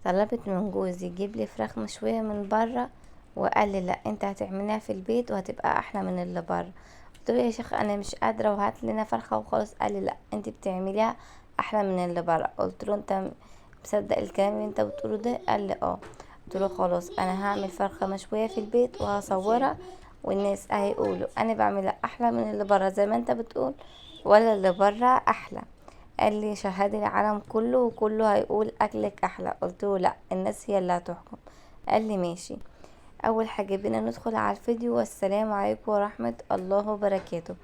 طلبت من جوزي يجيب لي فراخ مشوية من برا، وقال لي لا انت هتعمليها في البيت وهتبقى احلى من اللي برا. قلت له يا شيخ انا مش قادرة وهات لنا فرخة وخلاص. قال لي لا انت بتعمليها احلى من اللي برا. قلت له انت مصدق الكلام اللي انت بتقوله ده؟ قال لي اه. قلت له خلاص انا هعمل فرخة مشوية في البيت وهصورها والناس هيقولوا انا بعملها احلى من اللي برا زي ما انت بتقول ولا اللي برا احلى. قال لي شهاد العالم كله وكله هيقول اكلك احلى. قلت له لا الناس هي اللي هتحكم. قال لي ماشي. اول حاجه بينا ندخل على الفيديو. والسلام عليكم ورحمه الله وبركاته.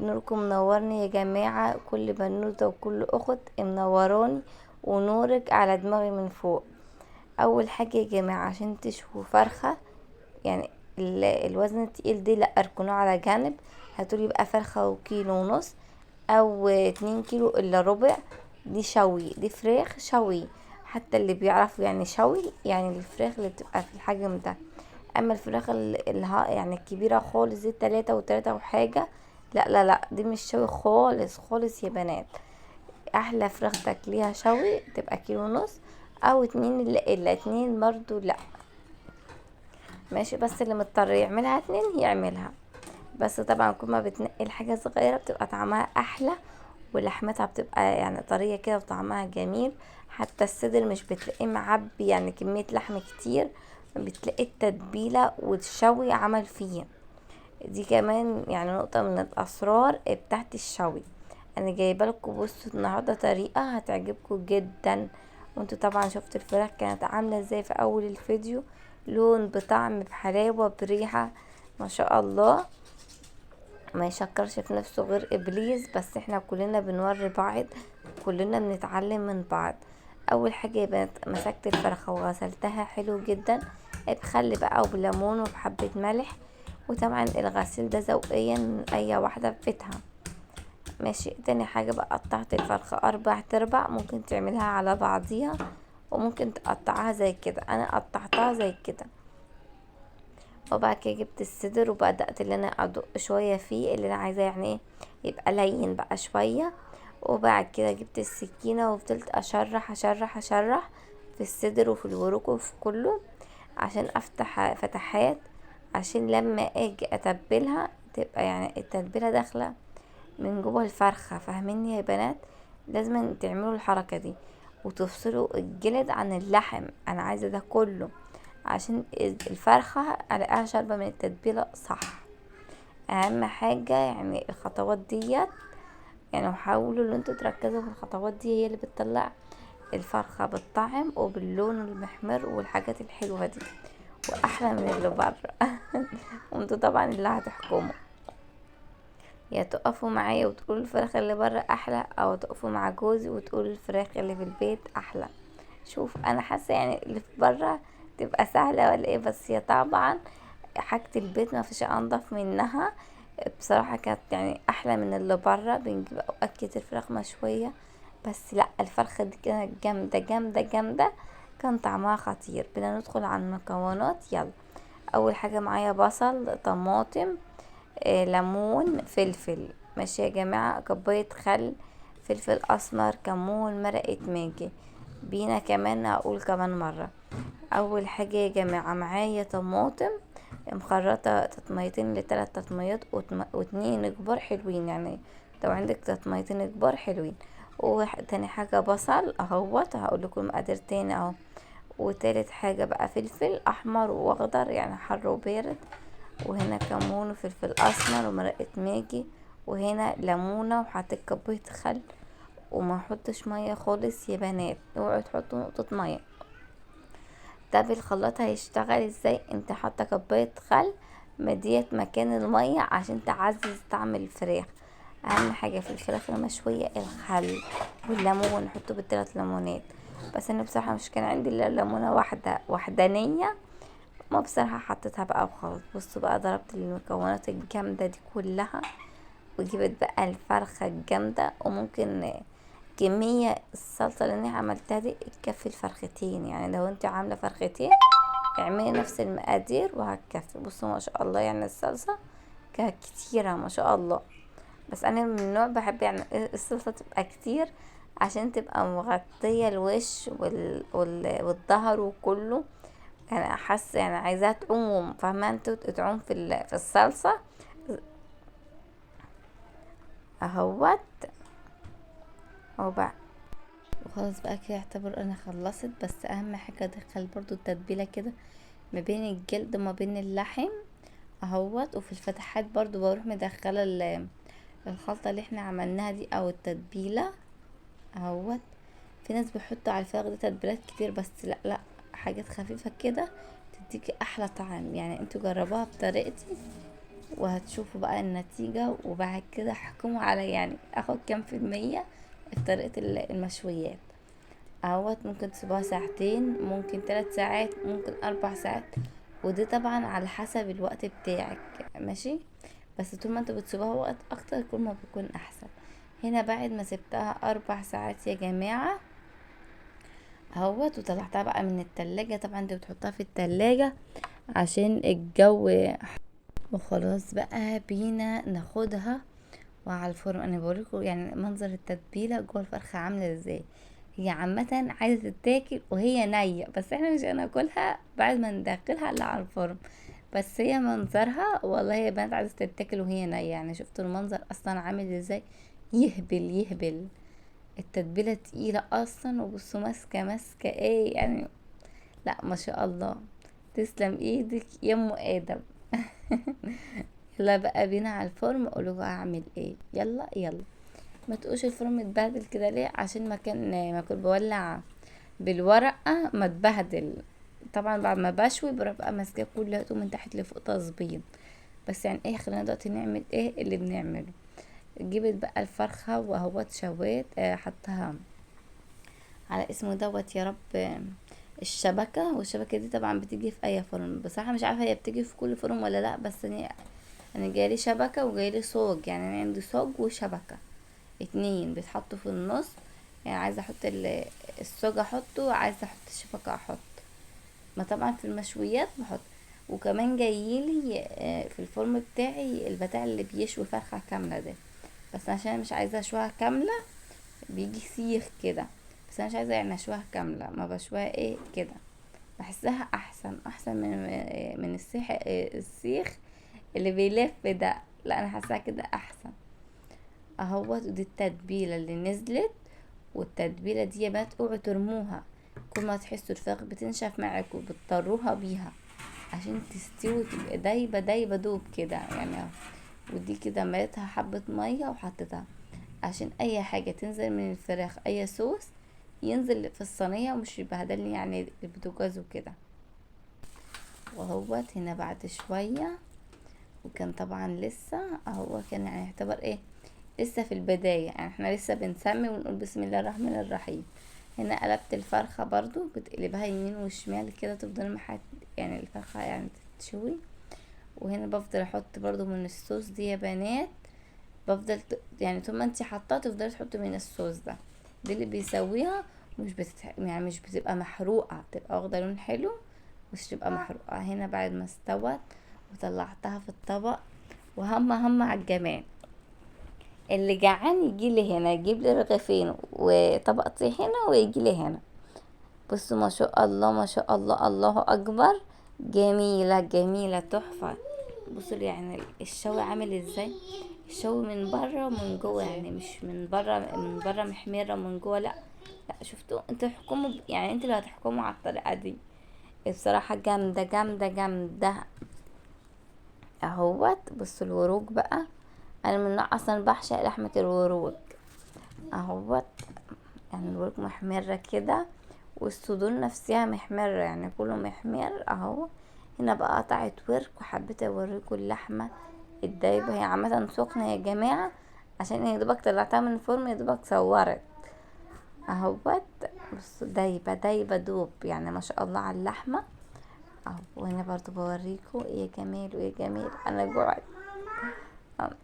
نوركم منورني يا جماعه، كل بنوته وكل اخت منوراني ونورك على دماغي من فوق. اول حاجه يا جماعه عشان تشوفوا فرخه يعني الوزن التقيل دي لا اركنوه على جنب. هاتولي بقى فرخه وكيلو ونص او 2 كيلو الا ربع. دي شوي، دي فراخ شوي. حتى اللي بيعرفوا يعني شوي يعني الفراخ اللي بتبقى في الحجم ده. اما الفراخ يعني الكبيرة خالص دي 3 و3 وحاجة، لا لا لا دي مش شوي خالص خالص يا بنات. احلى فراخ تاكليها شوي تبقى كيلو ونص او 2 الا 2 برضو لا ماشي. بس اللي مضطر يعملها 2 يعملها. بس طبعا كل ما بتنقي الحاجة صغيرة بتبقى طعمها احلى ولحمتها بتبقى يعني طرية كده وطعمها جميل. حتى الصدر مش بتلاقيه معبي يعني كمية لحم كتير، بتلاقي التتبيلة والشوي عمل فيه. دي كمان يعني نقطة من الأسرار بتاعت الشوي. أنا جايبة لكم بصوا النهاردة طريقة هتعجبكم جدا. وانتوا طبعا شفتوا الفراخ كانت عاملة ازاي في أول الفيديو، لون بطعم بحلاوة بريحة ما شاء الله. ما يشكرش في نفسه غير ابليس. بس احنا كلنا بنوري بعض، كلنا بنتعلم من بعض. اول حاجه يا بنات مسكت الفرخه وغسلتها حلو جدا بخل بقى وبليمون وبحبه ملح. وطبعا الغسيل ده ذوقيا من اي واحده في بيتها ماشي. تاني حاجه بقى قطعت الفرخه 4 تربع، ممكن تعملها على بعضيها وممكن تقطعها زي كده، انا قطعتها زي كده. وبعد كده جبت الصدر وبدأت اللي انا ادق شوية فيه اللي انا عايزاه يعني ايه يبقى لين بقى شوية. وبعد كده جبت السكينة وفضلت اشرح اشرح اشرح في الصدر وفي الورك وفي كله عشان افتح فتحات، عشان لما اجي اتبلها تبقى يعني التتبيلة داخلة من جوه الفرخة. فاهميني يا بنات؟ لازم تعملوا الحركة دي وتفصلوا الجلد عن اللحم. انا عايزة ده كله عشان الفرخة الاقيها شاربة من التتبيلة صح. اهم حاجة يعني الخطوات ديت يعني، وحاولوا ان انتوا تركزوا في الخطوات دي، هي اللي بتطلع الفرخة بالطعم وباللون المحمر والحاجات الحلوة دي واحلى من اللي بره. وانتوا طبعا اللي هتحكموا، يا تقفوا معايا وتقولوا الفراخ اللي بره احلى او تقفوا مع جوزي وتقولوا الفراخ اللي في البيت احلى. شوف انا حاسه يعني اللي في بره تبقى سهله ولا ايه؟ بس هي طبعا حاجه البيت ما فيش انضف منها. بصراحه كانت يعني احلى من اللي بره. بنجيب اوقات كتير فراخ مشويه بس لا الفرخه دي كانت جامده جامده جامده، كان طعمها خطير. بدنا ندخل على المكونات يلا. اول حاجه معايا بصل طماطم ليمون فلفل ماشي يا جماعة، كوباية خل، فلفل اسمر، كمون، مرقة ماجي. بينا كمان هقول كمان مرة. اول حاجة يا جماعة معايا طماطم مخرطة تطميتين ل3 تطميات و2 كبار حلوين يعني لو عندك تطميتين كبار حلوين. وتاني حاجة بصل اهوت هقول لكم المقادير تاني اهو. وتالت حاجة بقى فلفل احمر واخضر يعني حر وبارد. وهنا كمون وفلفل اسمر ومرقة ماجي. وهنا ليمونة وحطيت كوباية خل. وما احطش مية خالص يا بنات، اوعوا تحطوا نقطة مية. طب الخلاط هيشتغل ازاي؟ انت حاطة كوباية خل مديت مكان المية عشان تعزز طعم الفراخ. اهم حاجة في الفراخ المشوية الخل والليمون، نحطه ب3 ليمونات. بس انا بصراحة مش كان عندي الا ليمونة واحدة وحدانية، ما بصراحة حطيتها بقى وخلاص. بصوا بقى ضربت المكونات الجامدة دي كلها وجبت بقى الفرخة الجامدة. وممكن كمية الصلصة اللي انا عملتها دي تكفي الفرختين، يعني لو انت عاملة فرختين اعملي نفس المقادير وهتكفي. بصوا ما شاء الله يعني الصلصة كانت كتيرة ما شاء الله. بس انا من النوع بحب يعني الصلصة تبقى كتير عشان تبقى مغطية الوش والظهر وكله. يعني حاسة يعني عايزاها تعوم، فاهمة انتوا، تعوم في الصلصة اهوت. وبقى وخلاص بقى كده اعتبر انا خلصت. بس اهم حاجة ادخل برضو التتبيلة كده ما بين الجلد وما بين اللحم اهوت. وفي الفتحات برضو بروح مدخلة الخلطة اللي احنا عملناها دي او التتبيلة اهوت. في ناس بيحطوا على الفراخ دي تتبيلات كتير، بس لا لا، حاجات خفيفة كده تديكي احلى طعم. يعني انتوا جربوها بطريقتي وهتشوفوا بقى النتيجة، وبعد كده احكموا على يعني اخد كام في المية في طريقة المشويات اهوت. ممكن تسيبوها ساعتين، ممكن 3 ساعات، ممكن 4 ساعات، ودي طبعا على حسب الوقت بتاعك ماشي. بس طول ما انتوا بتسيبوها وقت اكتر كل ما بيكون احسن. هنا بعد ما سبتها 4 ساعات يا جماعة اهوت، وطلعتها بقى من التلاجة. طبعا انت بتحطها في التلاجة عشان الجو. وخلاص بقى بينا ناخدها وعلى الفرن. انا بوريكم يعني منظر التتبيله جوه الفرخه عامله ازاي. هي عامه عايزه تتاكل وهي نيه، بس احنا مش هناكلها بعد ما ندخلها اللي على الفرن. بس هي منظرها والله يا بنات عايزه تتاكل وهي نيه. يعني شفتوا المنظر اصلا عامل ازاي، يهبل يهبل. التتبيله تقيله اصلا، وبصوا ماسكه ايه يعني. لا ما شاء الله، تسلم ايدك يا ام ادم. يلا بقى بينا على الفرن اقولوا اعمل ايه. يلا يلا. ما تقوش الفرن متبهدل كده ليه؟ عشان ما كنت بولع بالورقه ما اتبهدل. طبعا بعد ما بشوي ببقى ماسكاه كله من تحت لفوق تظبيط. بس يعني ايه، خلينا دلوقتي نعمل ايه اللي بنعمله. جبت بقى الفرخه وهوت شويت حطها على اسمه دوت يا رب الشبكه. والشبكه دي طبعا بتيجي في اي فرن، بصراحه مش عارفه هي بتيجي في كل فرن ولا لا. بس انا جايلي شبكه وجايلي صاج. يعني انا عندي صاج وشبكه، اتنين بيتحطوا في النص. يعني عايزه احط الصاج احطه، عايزه احط الشبكه احط. ما طبعا في المشويات بحط. وكمان جايلي في الفرن بتاعي البتاع اللي بيشوي فرخه كامله ده. بس عشان مش عايزه اشويها كامله، بيجي سيخ كده. بس انا مش عايزه يعني اشويها كامله، ما بشويها ايه كده. بحسها احسن من السيخ اللي بيلف ده. لا انا حاساها كده احسن اهوت. ودي التتبيله اللي نزلت. والتتبيله دي يا بنات اوعوا ترموها. كل ما تحسوا الفراخ بتنشف معاكم بتضطروها بيها عشان تستوي تبقى دايبه دايبه دوب كده يعني اهو. ودي كده مليتها حبه ميه وحطيتها عشان اي حاجه تنزل من الفراخ، اي صوص ينزل في الصينيه ومش يبهدلني يعني البوتاجاز وكده. وهوت هنا بعد شويه، وكان طبعا لسه هو كان يعني يعتبر ايه، لسه في البداية. يعني احنا لسه بنسمي ونقول بسم الله الرحمن الرحيم. هنا قلبت الفرخة برضو، بتقلبها يمين وشمال كده تفضل يعني الفرخة يعني تتشوي. وهنا بفضل احط برضو من الصوص دي يا بنات. يعني طول ما انتي حاطاه تفضلي تحطي من الصوص ده. دي اللي بيسويها. يعني مش بتبقى محروقة، بتبقى واخدة لون حلو، مش تبقى محروقة. هنا بعد ما استوت وطلعتها في الطبق، وهم على الجمال. اللي جعان يجي لي هنا، يجيب لي رغيفين وطبق طحينه ويجي لي هنا. بصوا ما شاء الله ما شاء الله، الله اكبر. جميله جميله تحفه. بصوا يعني الشوي عامل ازاي. الشوي من بره ومن جوه، يعني مش من بره محمره ومن جوه لا. لا شفتوا انتوا احكموا يعني انتوا اللي هتحكموا على الطريقه دي. بصراحه جامده جامده جامده اهوت. بصوا الورود بقى، انا من نوع اصلا بعشق لحمه الورود اهوت. يعني الورك محمرة كده، والصدور نفسها محمرة، يعني كله محمر اهو. هنا بقى قطعت ورك وحبيت اوريكم اللحمة الدايبة. هي عامة سخنة يا جماعة، عشان يا دوبك طلعتها من الفرن يا دوبك صورت اهوت. بص دايبة دايبة دوب، يعني ما شاء الله على اللحمة اهو. وهنا برضو بوريكم يا جمال ويا جميل. انا جوعت.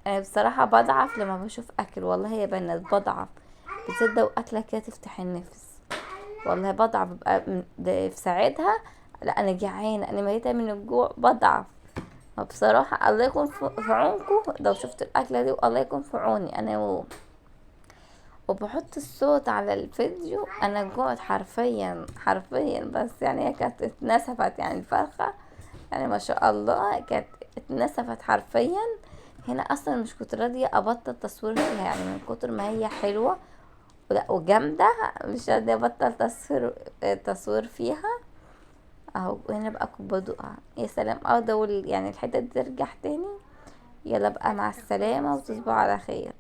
انا بصراحة بضعف لما بشوف اكل، والله يا بنات بضعف. بتصدقوا اكلة كده تفتح النفس. والله بضعف، ببقى في ساعتها لا انا جعانه انا ميته من الجوع بضعف. فبصراحه الله يكون في عونكم لو شفت الاكله دي، والله يكون في عوني انا وبحط الصوت على الفيديو. انا جوعت حرفيا حرفيا، بس يعني هي كانت اتنسفت يعني الفرخة، يعني ما شاء الله كانت اتنسفت حرفيا. هنا اصلا مش كنت راضية ابطل تصوير فيها، يعني من كتر ما هي حلوة ولا وجامدة، مش راضية ابطل تصوير فيها. اهو هنا بقى كنت بدوقها، يا سلام. اه ده يعني الحتة دي ترجع تاني. يلا بقى مع السلامة وتصبحوا على خير.